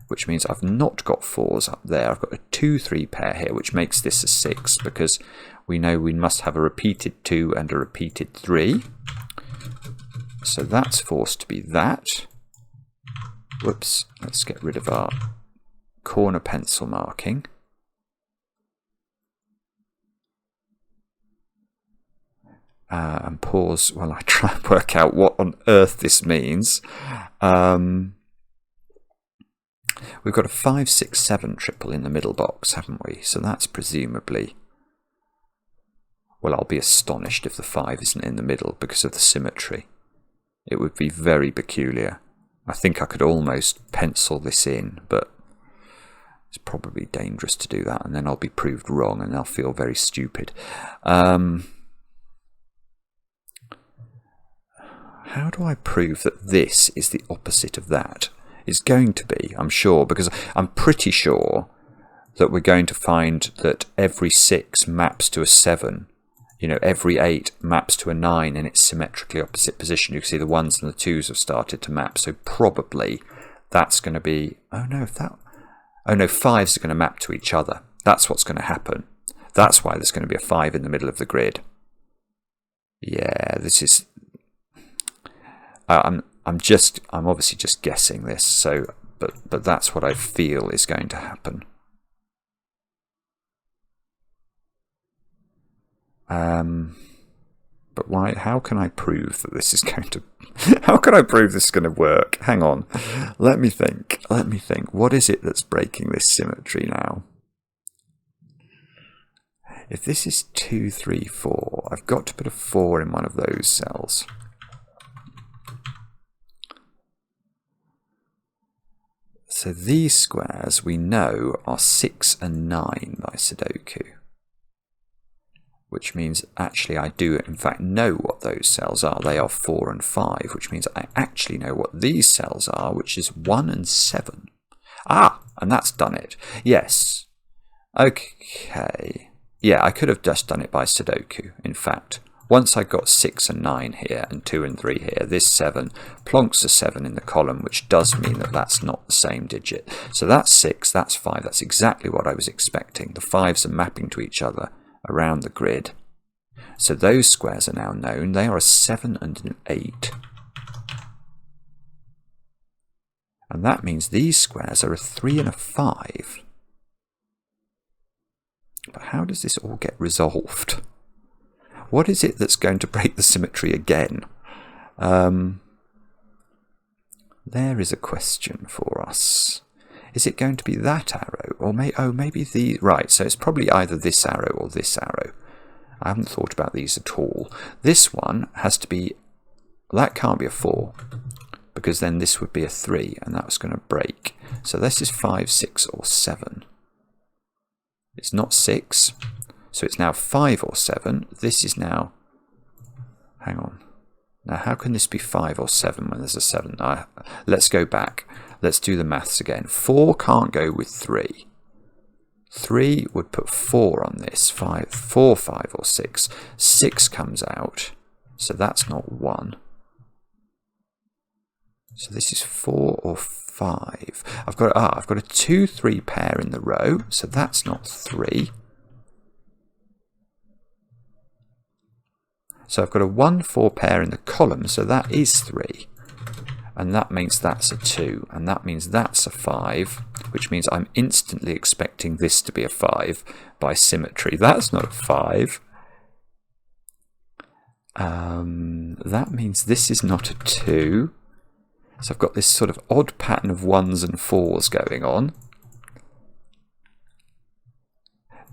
which means I've not got 4s up there. I've got a 2-3 pair here, which makes this a 6, because we know we must have a repeated 2 and a repeated 3. So that's forced to be that. Whoops, let's get rid of our corner pencil marking. And pause while I try and work out what on earth this means. We've got a 5, 6, 7 triple in the middle box, haven't we? So that's presumably... Well, I'll be astonished if the 5 isn't in the middle because of the symmetry. It would be very peculiar. I think I could almost pencil this in, but it's probably dangerous to do that, and then I'll be proved wrong and I'll feel very stupid. How do I prove that this is the opposite of that? It's going to be, I'm sure, because I'm pretty sure that we're going to find that every 6 maps to a 7. You know, every 8 maps to a 9 in its symmetrically opposite position. You can see the 1s and the 2s have started to map. So probably that's going to be... Oh no, 5s are going to map to each other. That's what's going to happen. That's why there's going to be a 5 in the middle of the grid. Yeah, this is... I'm obviously just guessing this, so but that's what I feel is going to happen. But why? How can I prove that this is going to? How can I prove this is going to work? Hang on, let me think. Let me think. What is it that's breaking this symmetry now? If this is 2, 3, 4, I've got to put a 4 in one of those cells. So these squares we know are 6 and 9 by Sudoku, which means actually I do in fact know what those cells are. They are 4 and 5, which means I actually know what these cells are, which is 1 and 7. Ah, and that's done it. Yes. Okay. Yeah, I could have just done it by Sudoku, in fact. Once I got 6 and 9 here and 2 and 3 here, this 7 plonks a 7 in the column, which does mean that that's not the same digit. So that's 6, that's 5, that's exactly what I was expecting. The 5s are mapping to each other around the grid. So those squares are now known. They are a 7 and an 8. And that means these squares are a 3 and a 5. But how does this all get resolved? What is it that's going to break the symmetry again? There is a question for us. Is it going to be that arrow? Or maybe the... Right, so it's probably either this arrow or this arrow. I haven't thought about these at all. This one has to be... That can't be a 4, because then this would be a 3, and that's going to break. So this is 5, 6, or 7. It's not 6. So it's now 5 or 7. This is now... Hang on. Now, how can this be 5 or 7 when there's a 7? Let's go back. Let's do the maths again. 4 can't go with 3. 3 would put 4 on this. 4, 5, or 6. 6 comes out. So that's not 1. So this is 4 or 5. I've got a 2, 3 pair in the row. So that's not 3. So I've got a 1, 4 pair in the column, so that is 3. And that means that's a 2, and that means that's a 5, which means I'm instantly expecting this to be a 5 by symmetry. That's not a 5. That means this is not a 2. So I've got this sort of odd pattern of 1s and 4s going on.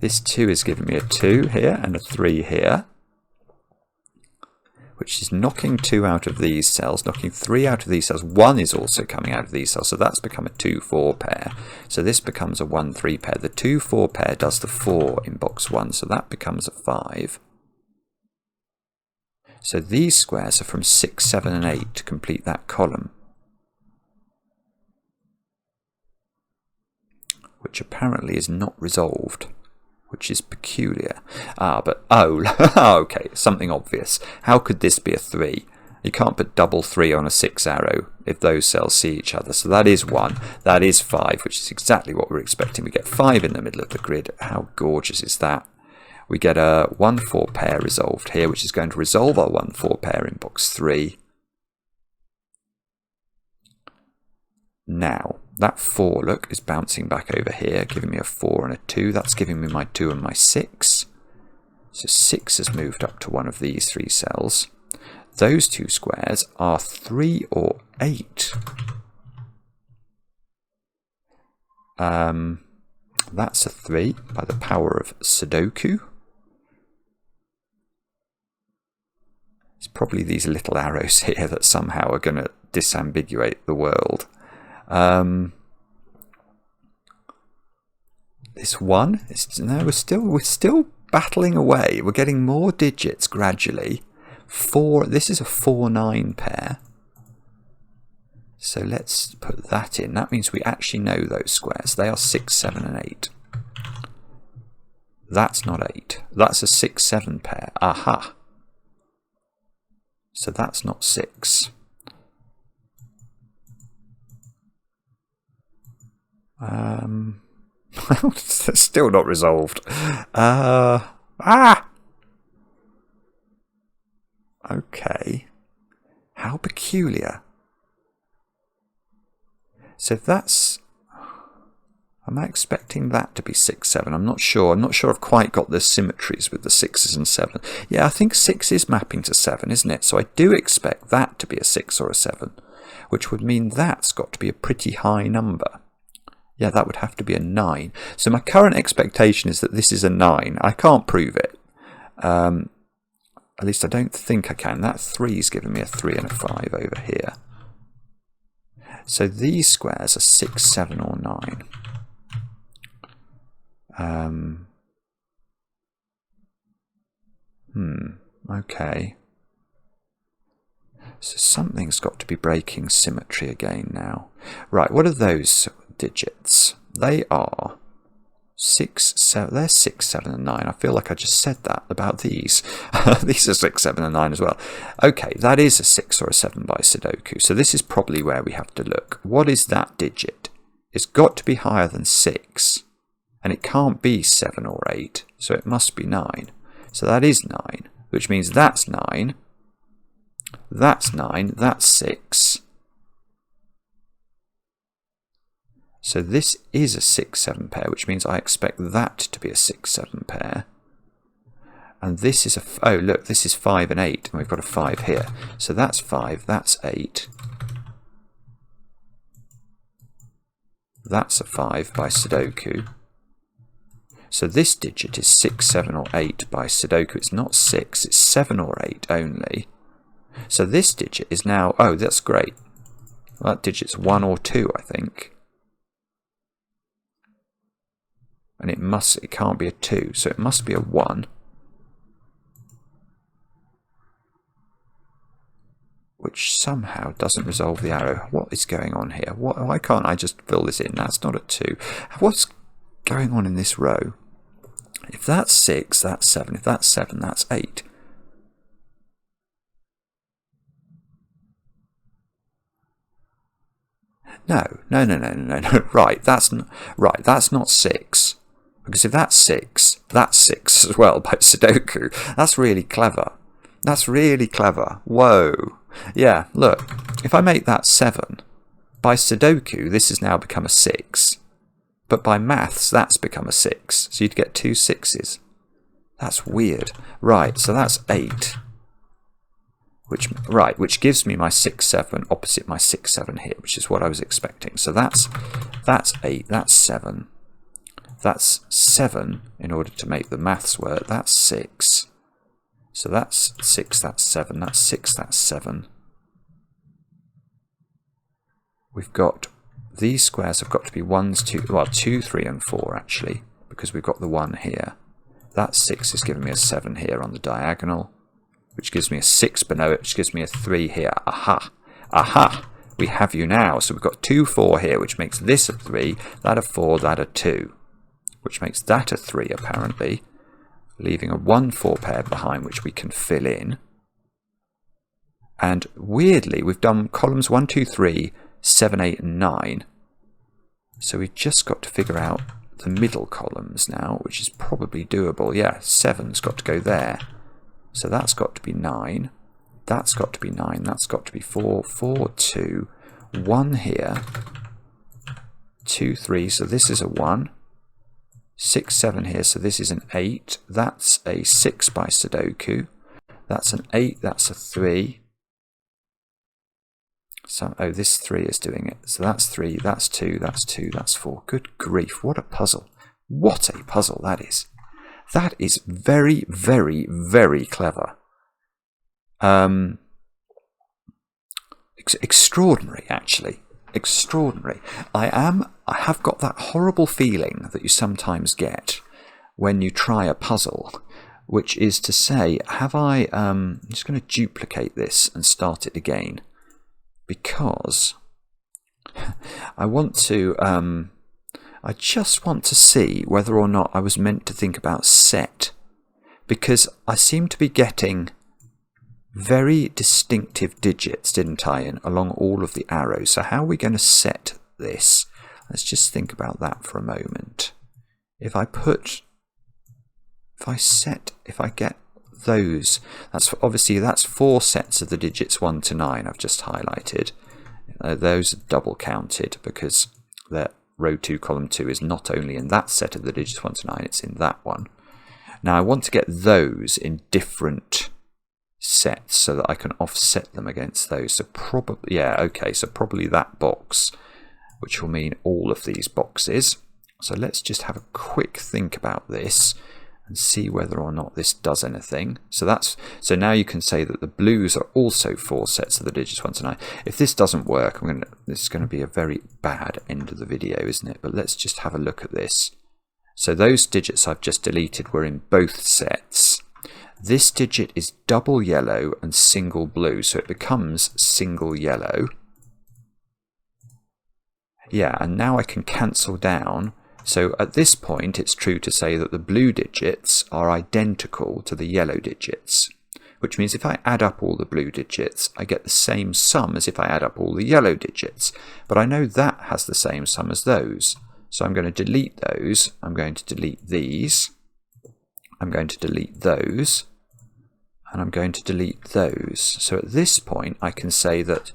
This 2 is giving me a 2 here and a 3 here, which is knocking 2 out of these cells, knocking 3 out of these cells. 1 is also coming out of these cells, so that's become a 2, 4 pair. So this becomes a 1, 3 pair. The 2, 4 pair does the 4 in box 1, so that becomes a 5. So these squares are from 6, 7, and 8 to complete that column, which apparently is not resolved, which is peculiar. Okay, something obvious. How could this be a 3 You can't put double 3 on a 6 arrow if those cells see each other. So that is 1. That is 5, which is exactly what we're expecting. We get 5 in the middle of the grid. How gorgeous is that? We get a 1-4 pair resolved here, which is going to resolve our 1-4 pair in box 3. Now, that 4, look, is bouncing back over here, giving me a 4 and a 2. That's giving me my 2 and my 6. So 6 has moved up to one of these 3 cells. Those 2 squares are 3 or 8. That's a 3 by the power of Sudoku. It's probably these little arrows here that somehow are going to disambiguate the world. This 1, no, we're still battling away. We're getting more digits gradually. 4, this is a 4-9 pair. So let's put that in. That means we actually know those squares. They are 6, 7 and 8. That's not 8. That's a 6-7 pair. Aha. So that's not 6. It's still not resolved. Okay. How peculiar. So that's... Am I expecting that to be 6, 7? I'm not sure. I'm not sure I've quite got the symmetries with the 6s and 7. Yeah, I think 6 is mapping to 7, isn't it? So I do expect that to be a 6 or a 7, which would mean that's got to be a pretty high number. Yeah, that would have to be a 9. So my current expectation is that this is a 9. I can't prove it. At least I don't think I can. That 3 is giving me a 3 and a 5 over here. So these squares are 6, 7 or 9. Okay. So something's got to be breaking symmetry again now. Right, what are those digits? They are 6, 7. They're 6, 7 and 9. I feel like I just said that about these. These are 6, 7 and 9 as well. Okay, that is a 6 or a 7 by Sudoku. So this is probably where we have to look. What is that digit? It's got to be higher than 6. And it can't be 7 or 8. So it must be 9. So that is 9. Which means that's 9. That's 9. That's 6. So this is a 6, 7 pair, which means I expect that to be a 6, 7 pair. And this is a... Oh, look, this is 5 and 8. And we've got a 5 here. So that's 5. That's 8. That's a 5 by Sudoku. So this digit is 6, 7 or 8 by Sudoku. It's not 6, it's 7 or 8 only. So this digit is now... Oh, that's great. Well, that digit's 1 or 2, I think. And it can't be a 2, so it must be a 1. Which somehow doesn't resolve the arrow. What is going on here? Why can't I just fill this in? That's not a 2. What's going on in this row? If that's 6, that's 7. If that's 7, that's 8. No. Right, that's not 6. Because if that's 6 as well by Sudoku. That's really clever. That's really clever. Whoa. Yeah, look. If I make that 7, by Sudoku, this has now become a 6. But by maths, that's become a 6. So you'd get 2 6s. That's weird. Right, so that's 8. Which gives me my 6, 7 opposite my 6, 7 here, which is what I was expecting. So that's 8, that's 7. That's 7 in order to make the maths work. That's 6. So that's 6, that's 7, that's 6, that's 7. We've got... These squares have got to be 2, 3 and 4 actually, because we've got the 1 here. That 6 is giving me a 7 here on the diagonal, which gives me a 6 below it, which gives me a 3 here. Aha! Aha! We have you now. So we've got 2, 4 here, which makes this a 3, that a 4, that a 2, which makes that a 3 apparently, leaving a 1, 4 pair behind which we can fill in. And weirdly, we've done columns 1, 2, 3, 7, 8, and 9. So we've just got to figure out the middle columns now, which is probably doable. Yeah, 7's got to go there. So that's got to be 9. That's got to be 9. That's got to be 4, 4, 2, 1 here. 2, 3, so this is a 1. 6, 7 here, so this is an 8. That's a 6 by Sudoku. That's an 8, that's a 3. So, oh, this 3 is doing it. So that's 3, that's 2, that's 2, that's 4. Good grief, what a puzzle. What a puzzle that is. That is very, very, very clever. Extraordinary, actually. Extraordinary. I have got that horrible feeling that you sometimes get when you try a puzzle, which is to say, I'm just going to duplicate this and start it again, because I just want to see whether or not I was meant to think about set, because I seem to be getting very distinctive digits, didn't I, along all of the arrows. So how are we going to set this? Let's just think about that for a moment. If I get those, that's 4 sets of the digits 1 to 9 I've just highlighted. Those are double counted because the row 2 column 2 is not only in that set of the digits 1 to 9, it's in that one. Now I want to get those in different sets so that I can offset them against those. So probably, yeah, okay, so probably that box, which will mean all of these boxes. So let's just have a quick think about this and see whether or not this does anything. So now you can say that the blues are also 4 sets of the digits 1 to 9. If this doesn't work, this is going to be a very bad end of the video, isn't it? But let's just have a look at this. So those digits I've just deleted were in both sets. This digit is double yellow and single blue, so it becomes single yellow. Yeah, and now I can cancel down. So at this point, it's true to say that the blue digits are identical to the yellow digits, which means if I add up all the blue digits, I get the same sum as if I add up all the yellow digits. But I know that has the same sum as those. So I'm going to delete those. I'm going to delete these. I'm going to delete those. And I'm going to delete those. So at this point, I can say that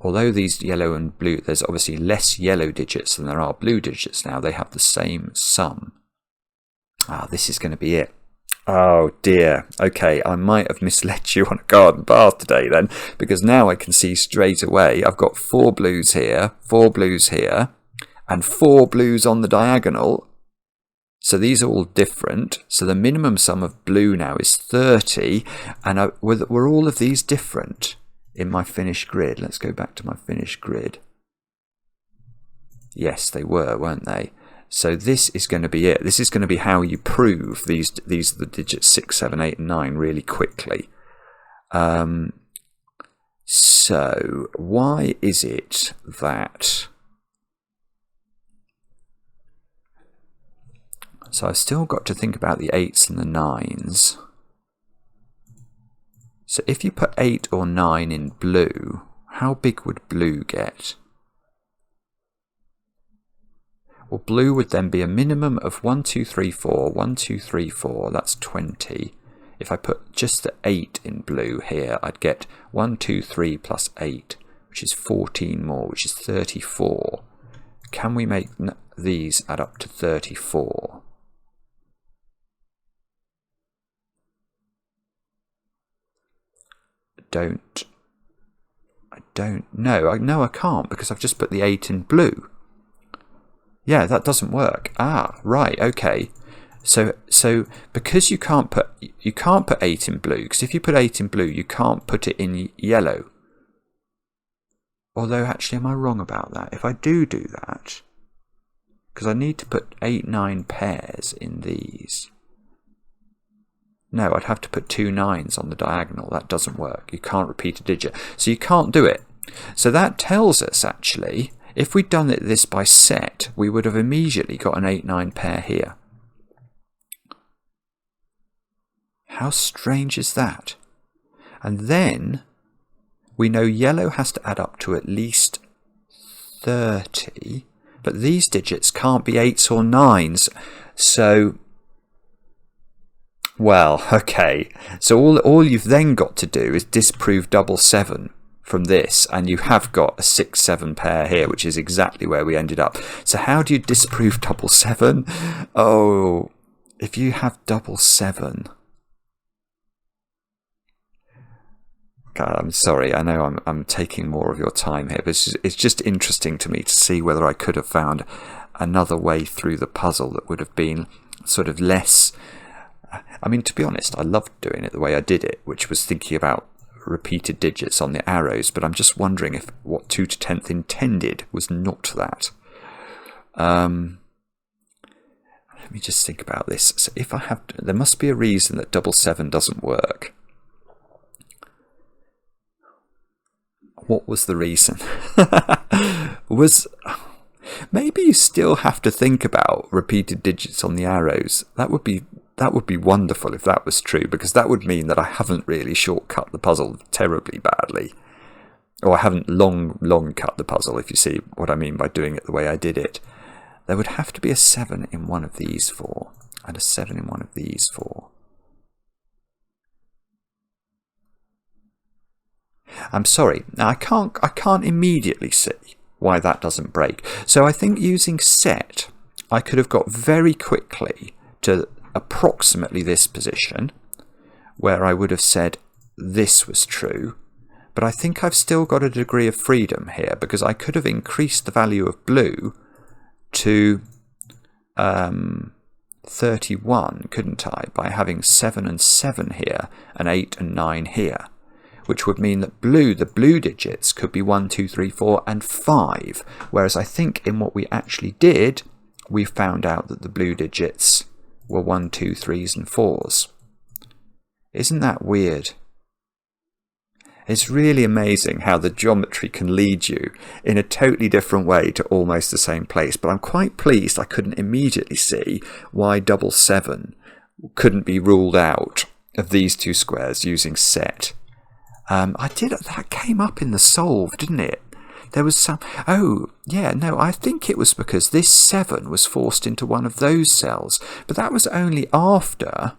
although these yellow and blue, there's obviously less yellow digits than there are blue digits now, they have the same sum. This is going to be it. Oh dear. Okay, I might have misled you on a garden path today then, because now I can see straight away I've got 4 blues here, 4 blues here, and 4 blues on the diagonal. So these are all different. So the minimum sum of blue now is 30. And were all of these different in my finished grid? Let's go back to my finished grid. Yes, they were, weren't they? So this is going to be it. This is going to be how you prove these are the digits 6, 7, 8, and 9 really quickly. So why is it that... So I've still got to think about the 8s and the 9s. So if you put 8 or 9 in blue, how big would blue get? Well, blue would then be a minimum of 1, 2, 3, 4. 1, 2, 3, 4, that's 20. If I put just the 8 in blue here, I'd get 1, 2, 3 plus 8, which is 14 more, which is 34. Can we make these add up to 34? I don't know. No, I can't, because I've just put the 8 in blue. Yeah, that doesn't work. Right, okay. So because you can't put 8 in blue, because if you put 8 in blue, you can't put it in yellow. Although actually, am I wrong about that? If I do that, because I need to put 8, 9 pairs in these. No, I'd have to put 2 9s on the diagonal. That doesn't work. You can't repeat a digit. So you can't do it. So that tells us, actually, if we'd done this by set, we would have immediately got an 8, 9 pair here. How strange is that? And then We know yellow has to add up to at least 30, but these digits can't be 8s or 9s. So, well, okay. So all you've then got to do is disprove double 7 from this, and you have got a 6-7 pair here, which is exactly where we ended up. So how do you disprove double 7? Oh, if you have double 7... God, I'm sorry, I know I'm taking more of your time here, but it's just interesting to me to see whether I could have found another way through the puzzle that would have been sort of less... I mean, to be honest, I loved doing it the way I did it, which was thinking about repeated digits on the arrows, but I'm just wondering if what 2 to 10th intended was not that. Let me just think about this. So if I have... there must be a reason that double 7 doesn't work. What was the reason? Maybe you still have to think about repeated digits on the arrows. That would be wonderful if that was true, because that would mean that I haven't really shortcut the puzzle terribly badly, or I haven't long cut the puzzle, if you see what I mean by doing it the way I did it. There would have to be a 7 in one of these 4 and a 7 in one of these 4. I'm sorry, now I can't immediately see why that doesn't break. So I think using set, I could have got very quickly to approximately this position, where I would have said this was true. But I think I've still got a degree of freedom here, because I could have increased the value of blue to 31, couldn't I, by having 7 and 7 here and 8 and 9 here, which would mean that the blue digits could be 1, 2, 3, 4 and 5, whereas I think in what we actually did, we found out that the blue digits were 1, 2, 3s and 4s. Isn't that weird? It's really amazing how the geometry can lead you in a totally different way to almost the same place, but I'm quite pleased I couldn't immediately see why double 7 couldn't be ruled out of these two squares using set. That came up in the solve, didn't it? There was some... oh, yeah, no, I think it was because this 7 was forced into one of those cells, but that was only after...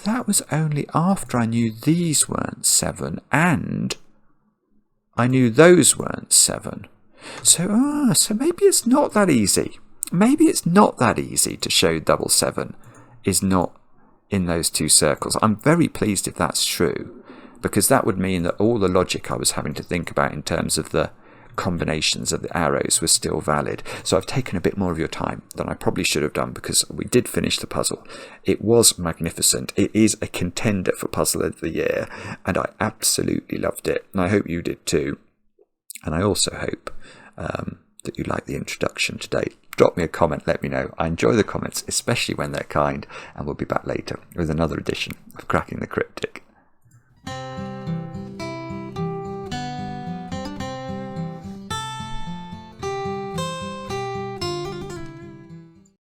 that was only after I knew these weren't 7 and I knew those weren't 7. So maybe it's not that easy. Maybe it's not that easy to show double 7 is not in those two circles. I'm very pleased if that's true, because that would mean that all the logic I was having to think about in terms of the combinations of the arrows was still valid. So I've taken a bit more of your time than I probably should have done, because we did finish the puzzle. It was magnificent. It is a contender for Puzzle of the Year, and I absolutely loved it, and I hope you did too. And I also hope that you like the introduction today. Drop me a comment, let me know. I enjoy the comments, especially when they're kind, and we'll be back later with another edition of Cracking the Cryptic.